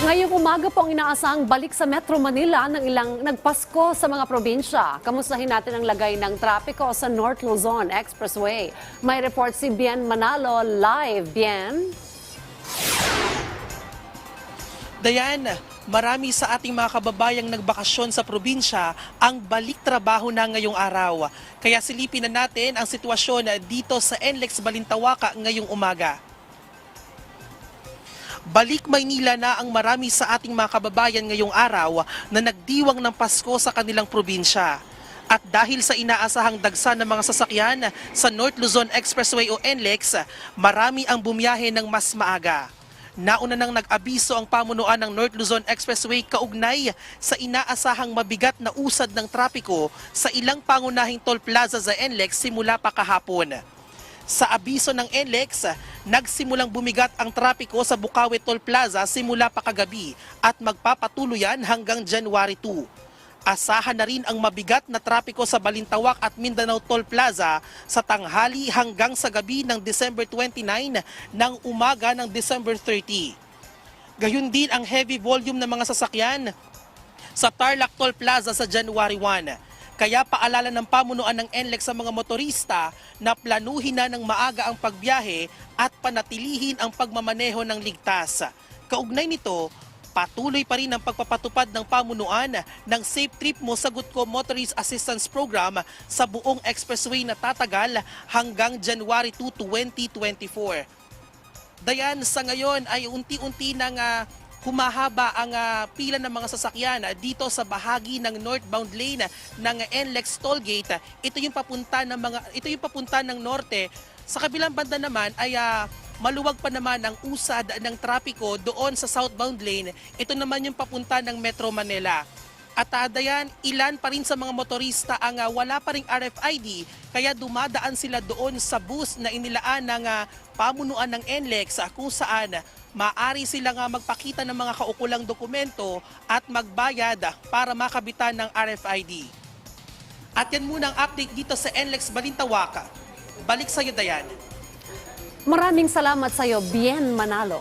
Ngayong umaga po ang inaasahang balik sa Metro Manila ng ilang nagpasko sa mga probinsya. Kamustahin natin ang lagay ng trapiko sa North Luzon Expressway. May report si Bien Manalo live. Bien? Dayan, marami sa ating mga kababayang nagbakasyon sa probinsya ang balik trabaho na ngayong araw. Kaya silipin na natin ang sitwasyon dito sa NLEX Balintawaka ngayong umaga. Balik Maynila na ang marami sa ating mga kababayan ngayong araw na nagdiwang ng Pasko sa kanilang probinsya. At dahil sa inaasahang dagsa ng mga sasakyan sa North Luzon Expressway o NLEX, marami ang bumiyahe ng mas maaga. Nauna nang nag-abiso ang pamunuan ng North Luzon Expressway kaugnay sa inaasahang mabigat na usad ng trapiko sa ilang pangunahing toll plaza sa NLEX simula pa kahapon. Sa abiso ng NLEX, nagsimulang bumigat ang trapiko sa Bukawi Toll Plaza simula pa kagabi at magpapatuloy yan hanggang January 2. Asahan na rin ang mabigat na trapiko sa Balintawak at Mindanao Toll Plaza sa tanghali hanggang sa gabi ng December 29 ng umaga ng December 30. Gayun din ang heavy volume ng mga sasakyan sa Tarlac Toll Plaza sa January 1. Kaya paalala ng pamunuan ng NLEX sa mga motorista na planuhin na ng maaga ang pagbiyahe at panatilihin ang pagmamaneho ng ligtas. Kaugnay nito, patuloy pa rin ang pagpapatupad ng pamunuan ng Safe Trip Mo Sagot Ko Motorist Assistance Program sa buong expressway na tatagal hanggang January 2, 2024. Dayan, sa ngayon ay unti-unti nang humahaba ang pila ng mga sasakyan dito sa bahagi ng northbound lane ng NLEX Tollgate. Ito yung papunta ng norte. Sa kabilang banda naman ay maluwag pa naman ang usad ng trapiko doon sa southbound lane. Ito naman yung papunta ng Metro Manila. At dayan, ilan pa rin sa mga motorista ang wala pa ring RFID, kaya dumadaan sila doon sa bus na inilaan ng pamunuan ng NLEX kung saan maaari silang magpakita ng mga kaukulang dokumento at magbayad para makabitan ng RFID. At yan muna ang update dito sa NLEX Balintawaka. Balik sa iyo, Dayan. Maraming salamat sa iyo, Bien Manalo.